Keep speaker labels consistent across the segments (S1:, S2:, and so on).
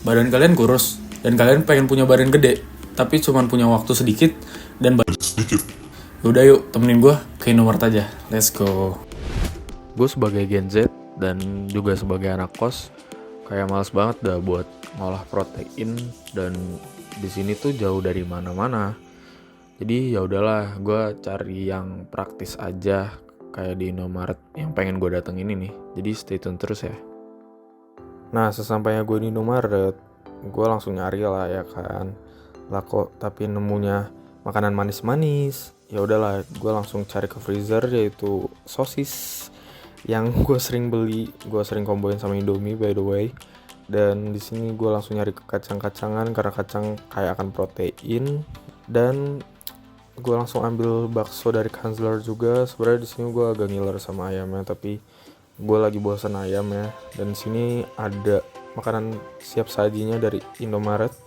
S1: badan kalian kurus dan kalian pengen punya badan gede tapi cuman punya waktu sedikit dan
S2: sedikit.
S1: udah, yuk temenin gue ke Indomaret aja, let's go. Gue sebagai Gen Z dan juga sebagai anak kos kayak males banget dah buat ngolah protein, dan di sini tuh jauh dari mana-mana. Jadi ya udahlah, gue cari yang praktis aja kayak di Indomaret yang pengen gue datengin ini. Jadi stay tune terus ya. Nah, sesampainya gue di Indomaret, gue langsung nyari lah ya kan. Lah kok tapi nemunya makanan manis-manis. Ya udahlah, gue langsung cari ke freezer, yaitu sosis yang gue sering beli. Gue sering komboin sama Indomie by the way. Dan di sini gue langsung nyari ke kacang-kacangan karena kacang kaya akan protein. Dan gue langsung ambil bakso dari Kanzler juga. Sebenarnya di sini gue agak ngiler sama ayamnya, tapi gue lagi bosan ayam ya. Dan di sini ada makanan siap sajinya dari Indomaret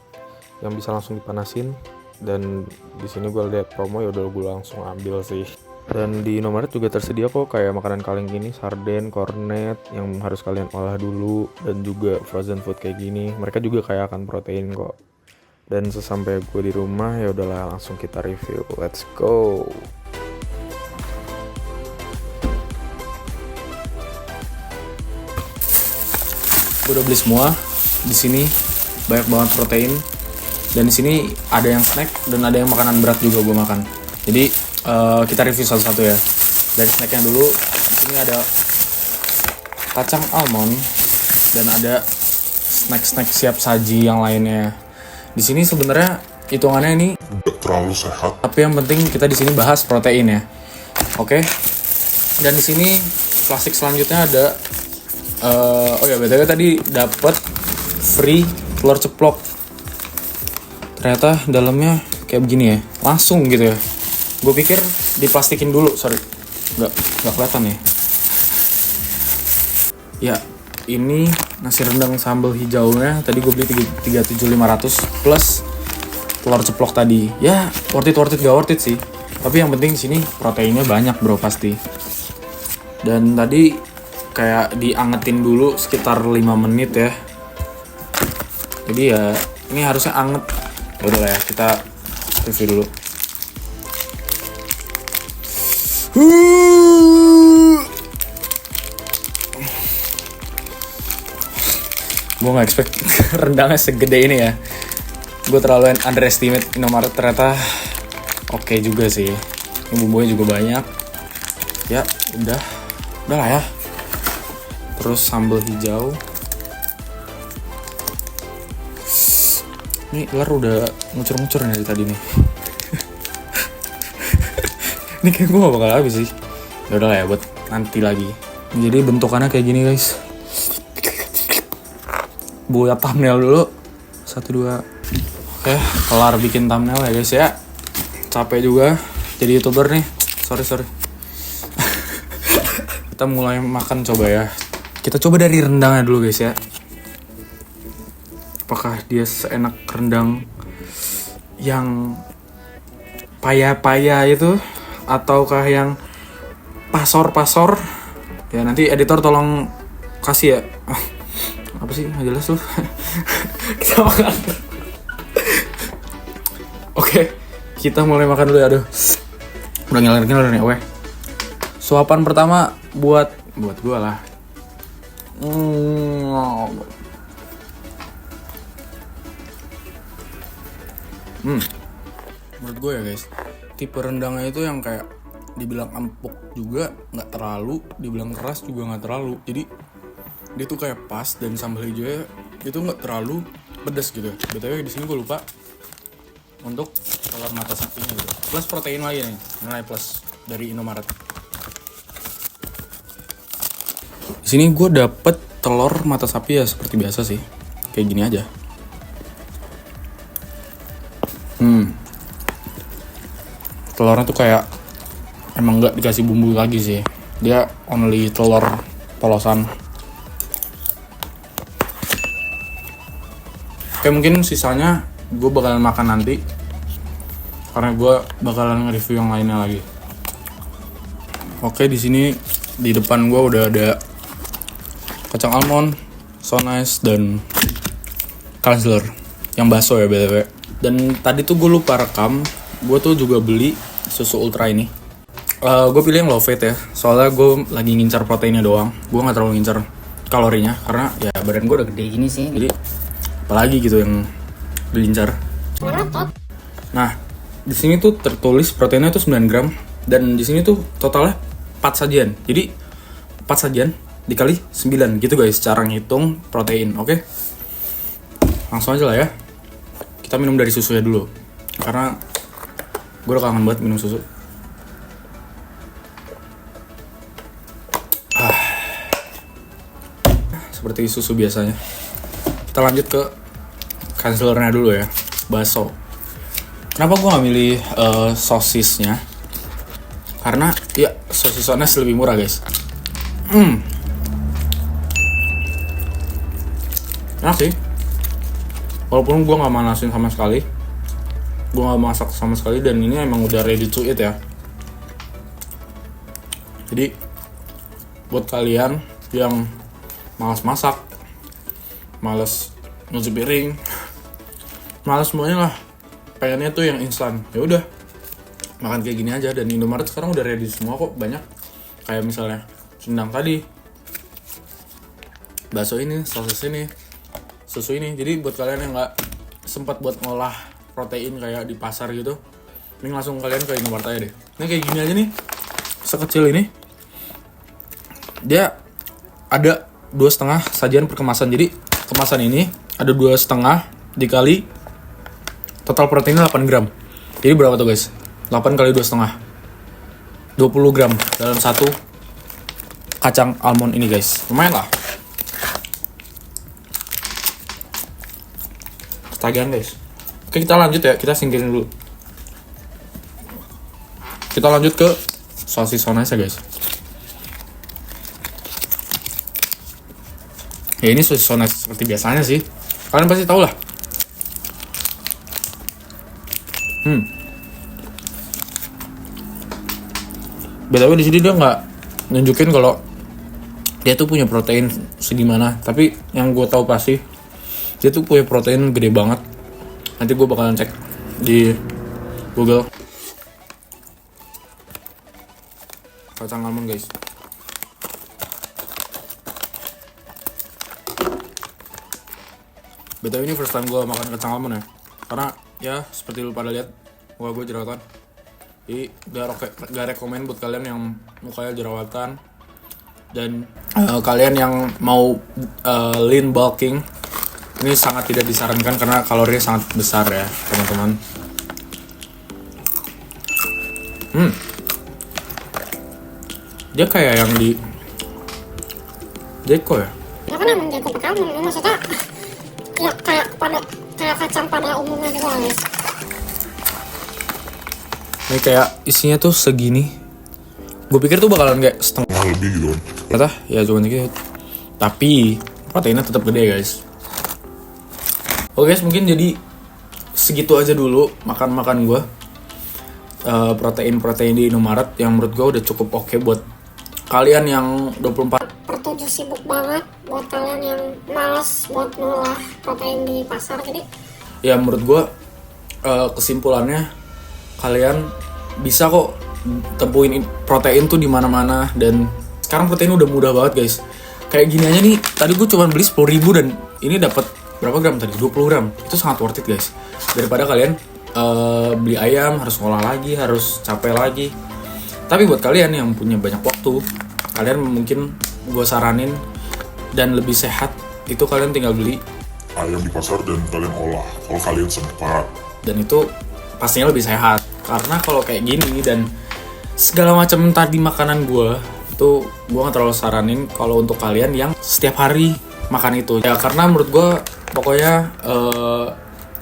S1: yang bisa langsung dipanasin. Dan di sini gue lihat promo, ya udah gue langsung ambil sih. Dan di Indomaret juga tersedia kok kayak makanan kaleng gini, sarden, kornet yang harus kalian olah dulu, dan juga frozen food kayak gini. Mereka juga kayak akan protein kok. Dan sesampai gue di rumah, ya udahlah langsung kita review. Let's go. Gue udah beli semua. Di sini banyak banget protein. Dan di sini ada yang snack dan ada yang makanan berat juga gue makan. Jadi kita review satu-satu ya. Dari snacknya dulu, di sini ada kacang almond dan ada snack-snack siap saji yang lainnya. Di sini sebenarnya hitungannya ini
S2: Tidak terlalu sehat.
S1: tapi yang penting kita di sini bahas protein ya. Oke. Dan di sini plastik selanjutnya ada oh ya, BTW tadi dapat free telur ceplok. Ternyata dalamnya kayak begini ya. Langsung gitu ya. Gue pikir diplastikin dulu, sorry. Enggak kelihatan ya. Ya, ini nasi rendang sambal hijaunya tadi gue beli 37.500 plus telur ceplok tadi. Ya, worth it gak worth it sih. Tapi yang penting sini proteinnya banyak bro pasti. Dan tadi kayak diangetin dulu sekitar 5 menit ya. Jadi ya ini harusnya anget. Ya udah lah ya, kita review dulu. Gue gak expect rendangnya segede ini ya. Gue terlalu underestimate Indomaret, ternyata oke juga sih. Ini bumbunya juga banyak. Ya udah lah ya. Terus sambal hijau. Ini ular udah ngucur-ngucur dari tadi nih. Ini kayak gue gak bakal habis sih. Ya udah lah ya, buat nanti lagi. Jadi bentukannya kayak gini guys. Buat thumbnail dulu. 1, 2. Oke, kelar bikin thumbnail ya guys ya. Capek juga jadi YouTuber nih. Sorry. Kita mulai makan coba ya. Kita coba dari rendangnya dulu guys ya. Apakah dia seenak rendang yang paya-paya itu, ataukah yang pasor-pasor? Ya nanti editor tolong kasih ya. Apa sih, nggak jelas lu. Kita makan. Oke, kita mulai makan dulu ya. Aduh, udah ngiler nih. Oke, suapan pertama buat gue lah. Menurut gue ya guys, tipe rendangnya itu yang kayak dibilang empuk juga nggak terlalu, dibilang keras juga nggak terlalu. Jadi dia tuh kayak pas, dan sambal hijaunya itu nggak terlalu pedas gitu. BTW di sini gue lupa untuk telur mata sapinya gitu. Plus protein lagi nih, nilai plus dari Indomaret. Di sini gue dapet telur mata sapi ya seperti biasa sih, kayak gini aja. Telurnya tuh kayak emang nggak dikasih bumbu lagi sih, dia only telur polosan. Oke, mungkin sisanya gue bakalan makan nanti karena gue bakalan nge-review yang lainnya lagi. Oke, di sini di depan gue udah ada kacang almond, so nice, dan Kansler yang bakso ya btw. Dan tadi tuh gue lupa rekam, gue tuh juga beli susu ultra ini. Gue pilih yang low fat ya, soalnya gue lagi ngincar proteinnya doang. Gue nggak terlalu ngincar kalorinya karena ya badan gue udah gede gini sih. Jadi apalagi gitu yang diincar. Nah, di sini tuh tertulis proteinnya tuh 9 gram dan di sini tuh totalnya 4 sajian. Jadi 4 sajian dikali 9 gitu guys cara ngitung protein. Oke. Langsung aja lah ya. Kita minum dari susunya dulu. Karena gue udah kangen banget minum susu. Seperti susu biasanya. Kita lanjut ke kanselernya dulu ya, bakso. Kenapa gue gak milih sosisnya? Karena ya sosis ones lebih murah guys. Enak sih. Walaupun gue gak manasin sama sekali, gue gak masak sama sekali, dan ini emang udah ready to eat ya. Jadi buat kalian yang malas masak, malas nyuci piring, malas semuanya lah, pengennya tuh yang instan, ya udah makan kayak gini aja. Dan Indomaret sekarang udah ready semua kok, banyak. Kayak misalnya sendang tadi, bakso ini, sosis ini, susu ini. Jadi buat kalian yang nggak sempat buat ngolah protein kayak di pasar gitu, ini langsung kalian ke Indomaret aja deh. Ini kayak gini aja nih, sekecil ini, dia ada 2,5 sajian per kemasan. Jadi kemasan ini ada 2,5 dikali total proteinnya 8 gram. Jadi berapa tuh guys? 8 kali 2,5, 20 gram dalam satu kacang almond ini guys. Lumayan lah. Ketagihan guys. Oke, kita lanjut ya. Kita singkirin dulu. Kita lanjut ke sosis ones ya guys. Ya ini sosis ones seperti biasanya sih. Kalian pasti tahu lah. BTW di sini dia nggak nunjukin kalau dia tuh punya protein segimana. Tapi yang gue tahu pasti dia tuh punya protein gede banget. Nanti gue bakalan cek di Google. Kacang almond guys. BTW ini first time gue makan kacang almond ya. Karena ya seperti lu pada lihat muka gue jerawatan. Jadi gak rekomen buat kalian yang mukanya jerawatan. Dan kalian yang mau lean bulking, ini sangat tidak disarankan karena kalorinya sangat besar ya teman-teman. Dia kayak yang di Jeko ya?
S2: Ya kan emang Jeko kamu, maksudnya ya kayak kacang pada umumnya gitu guys.
S1: Ini kayak isinya tuh segini. Gue pikir tuh bakalan kayak setengah
S3: lebih gitu.
S1: ternyata ya cuma dikit. Tapi proteinnya tetap gede guys. Oke guys, mungkin jadi segitu aja dulu makan gue. Protein di Indomaret yang menurut gue udah cukup oke buat kalian yang 24
S2: Pertujuh sibuk banget buat kalian yang malas buat ngolah protein di pasar. Jadi
S1: ya menurut gue kesimpulannya kalian bisa kok temuin protein tuh di mana-mana. Dan sekarang protein udah mudah banget guys. Kayak gini aja nih, tadi gue cuma beli 10.000 dan ini dapat berapa gram tadi? 20 gram. Itu sangat worth it guys. Daripada kalian beli ayam harus ngolah lagi, harus capek lagi. Tapi buat kalian yang punya banyak waktu, kalian mungkin gue saranin dan lebih sehat, itu kalian tinggal beli
S3: Ayam di pasar dan kalian olah kalau kalian sempat.
S1: dan itu pastinya lebih sehat. Karena kalau kayak gini dan segala macam tadi makanan gue, itu gue gak terlalu saranin kalau untuk kalian yang setiap hari makan itu ya. Karena menurut gue pokoknya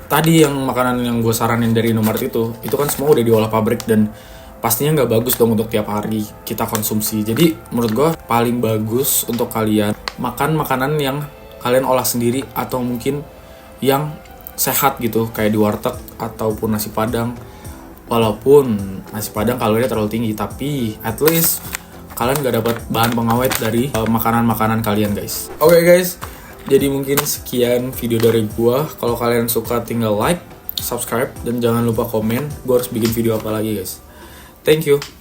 S1: tadi yang makanan yang gue saranin dari Indomaret itu kan semua udah diolah pabrik dan pastinya nggak bagus dong untuk tiap hari kita konsumsi. Jadi menurut gue paling bagus untuk kalian makan makanan yang kalian olah sendiri atau mungkin yang sehat gitu kayak di warteg ataupun nasi padang. Walaupun nasi padang kalorinya terlalu tinggi, tapi at least kalian nggak dapat bahan pengawet dari makanan-makanan kalian guys. Oke guys, Jadi mungkin sekian video dari gua. Kalau kalian suka tinggal like, subscribe, dan jangan lupa komen. Gua harus bikin video apa lagi guys. Thank you.